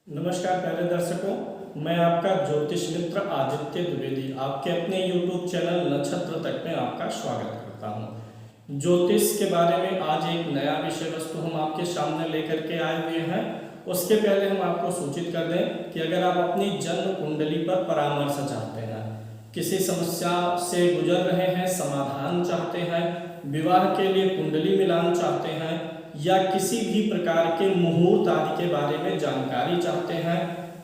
नमस्कार प्यारे दर्शकों, मैं आपका ज्योतिष मित्र आदित्य द्विवेदी आपके अपने YouTube चैनल नक्षत्र तक में आपका स्वागत करता हूं। ज्योतिष के बारे में आज एक नया विषय वस्तु हम आपके सामने लेकर के आए हुए हैं। उसके पहले हम आपको सूचित कर दें कि अगर आप अपनी जन्म कुंडली पर परामर्श चाहते हैं, किसी समस्या से गुजर रहे हैं, समाधान चाहते हैं, विवाह के लिए कुंडली मिलान चाहते हैं या किसी भी प्रकार के मुहूर्त आदि के बारे में जानकारी चाहते हैं,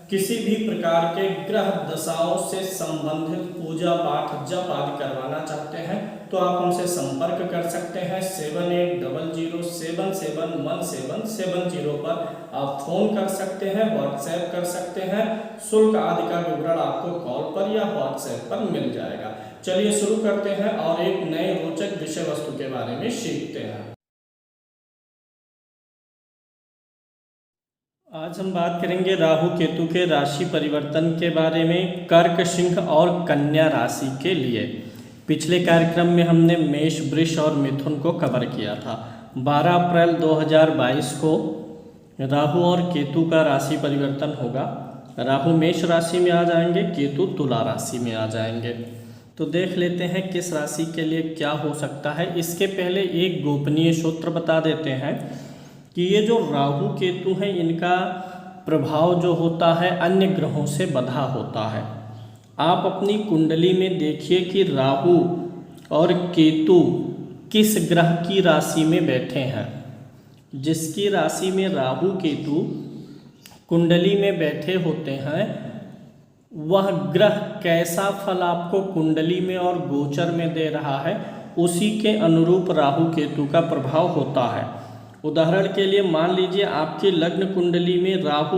किसी भी प्रकार के ग्रह दशाओं से संबंधित पूजा पाठ जप आदि करवाना चाहते हैं तो आप हमसे संपर्क कर सकते हैं। 7800771770 पर आप फोन कर सकते हैं, व्हाट्सएप कर सकते हैं। शुल्क आदि का विवरण आपको कॉल पर या व्हाट्सएप पर मिल जाएगा। चलिए शुरू करते हैं और एक नए रोचक विषय वस्तु के बारे में सीखते हैं। आज हम बात करेंगे राहु केतु के राशि परिवर्तन के बारे में कर्क, सिंह और कन्या राशि के लिए। पिछले कार्यक्रम में हमने मेष, वृष और मिथुन को कवर किया था। 12 अप्रैल 2022 को राहु और केतु का राशि परिवर्तन होगा। राहु मेष राशि में आ जाएंगे, केतु तुला राशि में आ जाएंगे। तो देख लेते हैं किस राशि के लिए क्या हो सकता है। इसके पहले एक गोपनीय सूत्र बता देते हैं कि ये जो राहु केतु हैं, इनका प्रभाव जो होता है अन्य ग्रहों से बंधा होता है। आप अपनी कुंडली में देखिए कि राहु और केतु किस ग्रह की राशि में बैठे हैं। जिसकी राशि में राहु केतु कुंडली में बैठे होते हैं, वह ग्रह कैसा फल आपको कुंडली में और गोचर में दे रहा है, उसी के अनुरूप राहु केतु का प्रभाव होता है। उदाहरण के लिए मान लीजिए आपकी लग्न कुंडली में राहु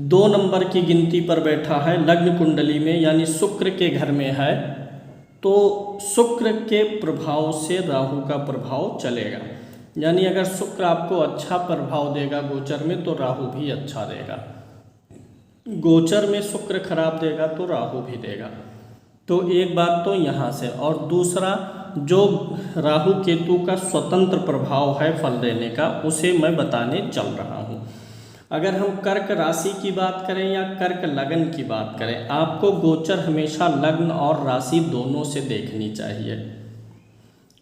2 नंबर की गिनती पर बैठा है, लग्न कुंडली में यानी शुक्र के घर में है, तो शुक्र के प्रभाव से राहु का प्रभाव चलेगा। यानी अगर शुक्र आपको अच्छा प्रभाव देगा गोचर में तो राहु भी अच्छा देगा, गोचर में शुक्र खराब देगा तो राहु भी देगा। तो एक बात तो यहाँ से, और दूसरा जो राहु केतु का स्वतंत्र प्रभाव है फल देने का, उसे मैं बताने चल रहा हूँ। अगर हम कर्क राशि की बात करें या कर्क लगन की बात करें, आपको गोचर हमेशा लग्न और राशि दोनों से देखनी चाहिए,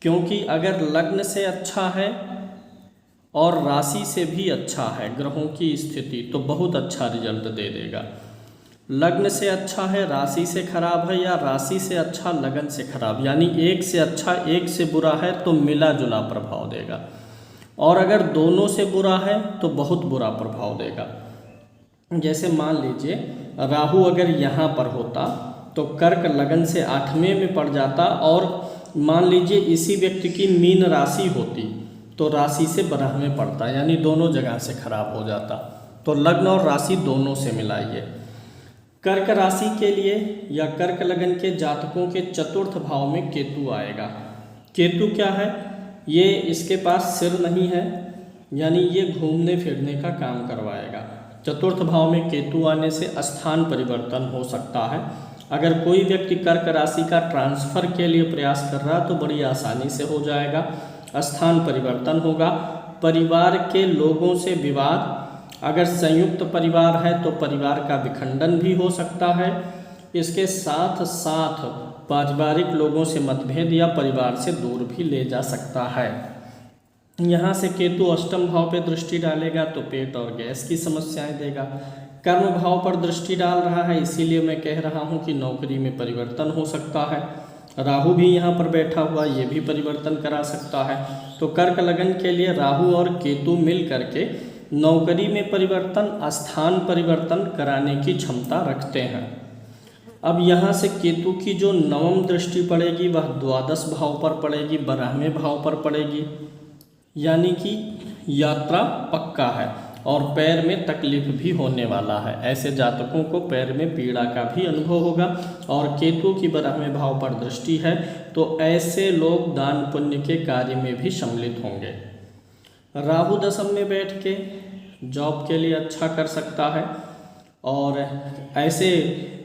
क्योंकि अगर लग्न से अच्छा है और राशि से भी अच्छा है ग्रहों की स्थिति तो बहुत अच्छा रिजल्ट दे देगा। लग्न से अच्छा है राशि से खराब है, या राशि से अच्छा लगन से खराब, यानी एक से अच्छा एक से बुरा है तो मिला जुला प्रभाव देगा। और अगर दोनों से बुरा है तो बहुत बुरा प्रभाव देगा। जैसे मान लीजिए राहु अगर यहाँ पर होता तो कर्क लगन से 8वें में पड़ जाता, और मान लीजिए इसी व्यक्ति की मीन राशि होती तो राशि से 12वें पड़ता, यानी दोनों जगह से खराब हो जाता। तो लग्न और राशि दोनों से मिलाइए। कर्क राशि के लिए या कर्क लगन के जातकों के चतुर्थ भाव में केतु आएगा। केतु क्या है? ये इसके पास सिर नहीं है, यानी ये घूमने फिरने का काम करवाएगा। चतुर्थ भाव में केतु आने से स्थान परिवर्तन हो सकता है। अगर कोई व्यक्ति कर्क राशि का ट्रांसफर के लिए प्रयास कर रहा तो बड़ी आसानी से हो जाएगा। स्थान परिवर्तन होगा। परिवार के लोगों से विवाद, अगर संयुक्त परिवार है तो परिवार का विखंडन भी हो सकता है। इसके साथ साथ पारिवारिक लोगों से मतभेद या परिवार से दूर भी ले जा सकता है। यहाँ से केतु अष्टम भाव पे दृष्टि डालेगा तो पेट और गैस की समस्याएं देगा। कर्म भाव पर दृष्टि डाल रहा है, इसीलिए मैं कह रहा हूँ कि नौकरी में परिवर्तन हो सकता है। राहु भी यहाँ पर बैठा हुआ, ये भी परिवर्तन करा सकता है। तो कर्क लगन के लिए राहु और केतु मिल करके नौकरी में परिवर्तन, स्थान परिवर्तन कराने की क्षमता रखते हैं। अब यहाँ से केतु की जो 9वीं दृष्टि पड़ेगी वह द्वादश भाव पर पड़ेगी, 12वें भाव पर पड़ेगी, यानी कि यात्रा पक्का है और पैर में तकलीफ भी होने वाला है। ऐसे जातकों को पैर में पीड़ा का भी अनुभव होगा। और केतु की 12वें भाव पर दृष्टि है तो ऐसे लोग दान पुण्य के कार्य में भी सम्मिलित होंगे। राहु दशम में बैठ के जॉब के लिए अच्छा कर सकता है, और ऐसे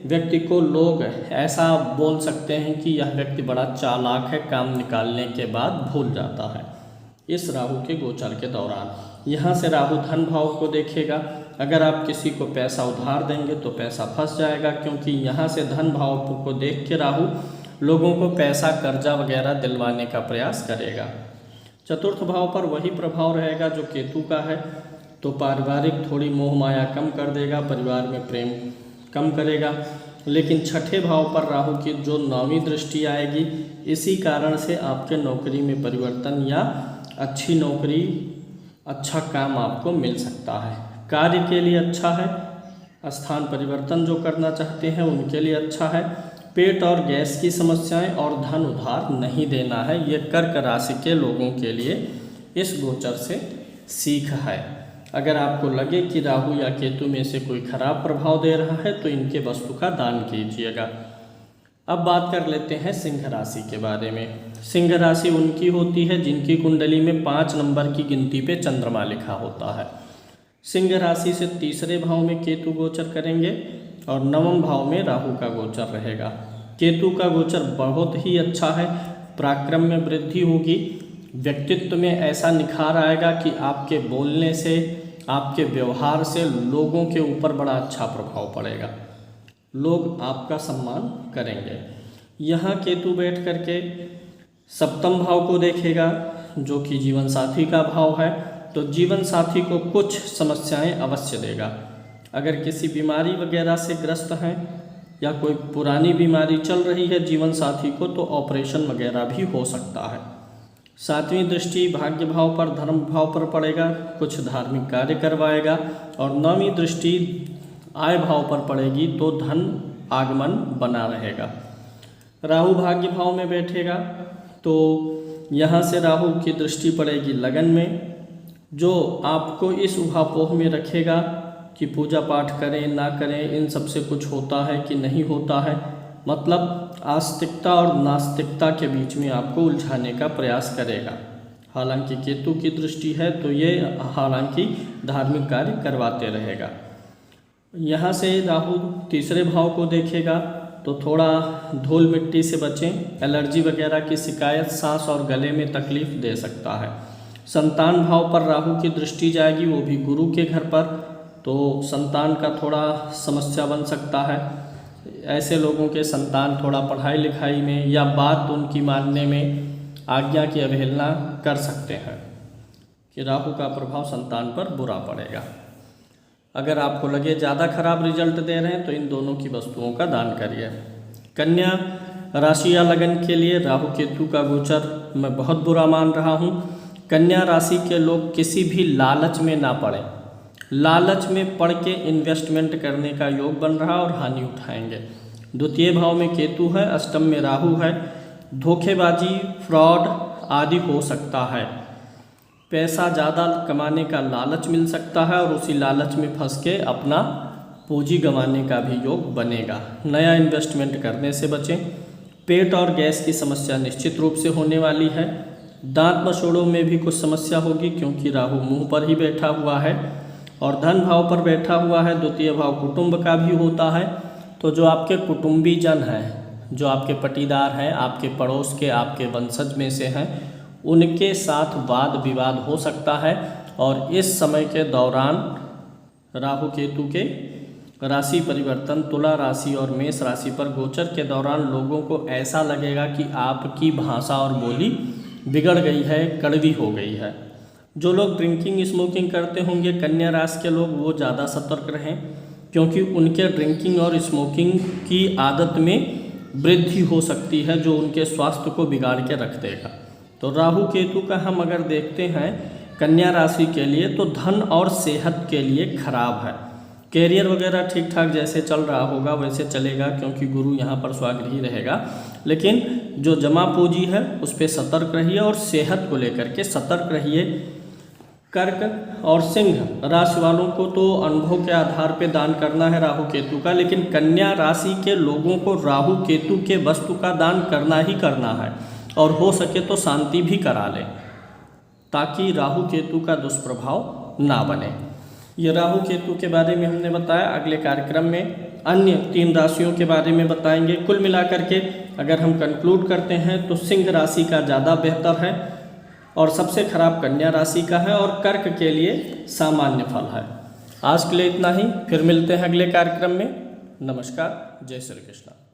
व्यक्ति को लोग ऐसा बोल सकते हैं कि यह व्यक्ति बड़ा चालाक है, काम निकालने के बाद भूल जाता है। इस राहु के गोचर के दौरान यहाँ से राहु धन भाव को देखेगा अगर आप किसी को पैसा उधार देंगे तो पैसा फंस जाएगा, क्योंकि यहाँ से धन भाव को देख के राहु लोगों को पैसा कर्जा वगैरह दिलवाने का प्रयास करेगा। चतुर्थ भाव पर वही प्रभाव रहेगा जो केतु का है, तो पारिवारिक थोड़ी मोह माया कम कर देगा, परिवार में प्रेम कम करेगा। लेकिन छठे भाव पर राहु की जो 9वीं दृष्टि आएगी, इसी कारण से आपके नौकरी में परिवर्तन या अच्छी नौकरी, अच्छा काम आपको मिल सकता है। कार्य के लिए अच्छा है, स्थान परिवर्तन जो करना चाहते हैं उनके लिए अच्छा है। पेट और गैस की समस्याएं और धन उधार नहीं देना है, ये कर्क राशि के लोगों के लिए इस गोचर से सीख है। अगर आपको लगे कि राहु या केतु में से कोई खराब प्रभाव दे रहा है तो इनके वस्तु का दान कीजिएगा। अब बात कर लेते हैं सिंह राशि के बारे में। सिंह राशि उनकी होती है जिनकी कुंडली में 5 नंबर की गिनती पे चंद्रमा लिखा होता है। सिंह राशि से तीसरे भाव में केतु गोचर करेंगे और 9वें भाव में राहु का गोचर रहेगा। केतु का गोचर बहुत ही अच्छा है, पराक्रम में वृद्धि होगी, व्यक्तित्व में ऐसा निखार आएगा कि आपके बोलने से, आपके व्यवहार से लोगों के ऊपर बड़ा अच्छा प्रभाव पड़ेगा, लोग आपका सम्मान करेंगे। यहाँ केतु बैठ करके सप्तम भाव को देखेगा जो कि जीवन साथी का भाव है, तो जीवन साथी को कुछ समस्याएं अवश्य देगा। अगर किसी बीमारी वगैरह से ग्रस्त हैं या कोई पुरानी बीमारी चल रही है जीवन साथी को, तो ऑपरेशन वगैरह भी हो सकता है। 7वीं दृष्टि भाग्य भाव पर, धर्म भाव पर पड़ेगा, कुछ धार्मिक कार्य करवाएगा। और 9वीं दृष्टि आय भाव पर पड़ेगी तो धन आगमन बना रहेगा। राहु भाग्य भाव में बैठेगा तो यहाँ से राहु की दृष्टि पड़ेगी लगन में, जो आपको इस उहापोह में रखेगा कि पूजा पाठ करें ना करें, इन सब से कुछ होता है कि नहीं होता है, मतलब आस्तिकता और नास्तिकता के बीच में आपको उलझाने का प्रयास करेगा। हालांकि केतु की दृष्टि है तो ये हालांकि धार्मिक कार्य करवाते रहेगा। यहाँ से राहु तीसरे भाव को देखेगा तो थोड़ा धूल मिट्टी से बचें, एलर्जी वगैरह की शिकायत, सांस और गले में तकलीफ दे सकता है। संतान भाव पर राहु की दृष्टि जाएगी, वो भी गुरु के घर पर, तो संतान का थोड़ा समस्या बन सकता है। ऐसे लोगों के संतान थोड़ा पढ़ाई लिखाई में या बात उनकी मानने में आज्ञा की अवहेलना कर सकते हैं कि राहु का प्रभाव संतान पर बुरा पड़ेगा। अगर आपको लगे ज़्यादा खराब रिजल्ट दे रहे हैं तो इन दोनों की वस्तुओं का दान करिए। कन्या राशि या लगन के लिए राहु केतु का गोचर मैं बहुत बुरा मान रहा हूँ। कन्या राशि के लोग किसी भी लालच में ना पड़ें, लालच में पड़ के इन्वेस्टमेंट करने का योग बन रहा और हानि उठाएंगे। द्वितीय भाव में केतु है, अष्टम में राहु है, धोखेबाजी, फ्रॉड आदि हो सकता है। पैसा ज़्यादा कमाने का लालच मिल सकता है और उसी लालच में फंस के अपना पूंजी गंवाने का भी योग बनेगा। नया इन्वेस्टमेंट करने से बचें। पेट और गैस की समस्या निश्चित रूप से होने वाली है। दांत मसोड़ों में भी कुछ समस्या होगी क्योंकि राहु मुंह पर ही बैठा हुआ है और धन भाव पर बैठा हुआ है। द्वितीय भाव कुटुंब का भी होता है, तो जो आपके कुटुंबी जन हैं, जो आपके पटीदार हैं, आपके पड़ोस के, आपके वंशज में से हैं, उनके साथ वाद विवाद हो सकता है। और इस समय के दौरान राहु केतु के राशि परिवर्तन तुला राशि और मेष राशि पर गोचर के दौरान लोगों को ऐसा लगेगा कि आपकी भाषा और बोली बिगड़ गई है, कड़वी हो गई है। जो लोग ड्रिंकिंग स्मोकिंग करते होंगे, कन्या राशि के लोग, वो ज़्यादा सतर्क रहें क्योंकि उनके ड्रिंकिंग और स्मोकिंग की आदत में वृद्धि हो सकती है जो उनके स्वास्थ्य को बिगाड़ के रख देगा। तो राहु केतु का हम अगर देखते हैं कन्या राशि के लिए तो धन और सेहत के लिए खराब है। कैरियर वगैरह ठीक ठाक जैसे चल रहा होगा वैसे चलेगा क्योंकि गुरु यहाँ पर स्वागृही रहेगा, लेकिन जो जमा पूंजी है उस पर सतर्क रहिए और सेहत को लेकर के सतर्क रहिए। कर्क और सिंह राशि वालों को तो अनुभव के आधार पे दान करना है राहु केतु का, लेकिन कन्या राशि के लोगों को राहु केतु के वस्तु का दान करना ही करना है और हो सके तो शांति भी करा लें ताकि राहु केतु का दुष्प्रभाव ना बने। ये राहु केतु के बारे में हमने बताया। अगले कार्यक्रम में अन्य 3 राशियों के बारे में बताएंगे। कुल मिलाकर के अगर हम कंक्लूड करते हैं तो सिंह राशि का ज़्यादा बेहतर है और सबसे खराब कन्या राशि का है और कर्क के लिए सामान्य फल है। आज के लिए इतना ही, फिर मिलते हैं अगले कार्यक्रम में। नमस्कार, जय श्री कृष्ण।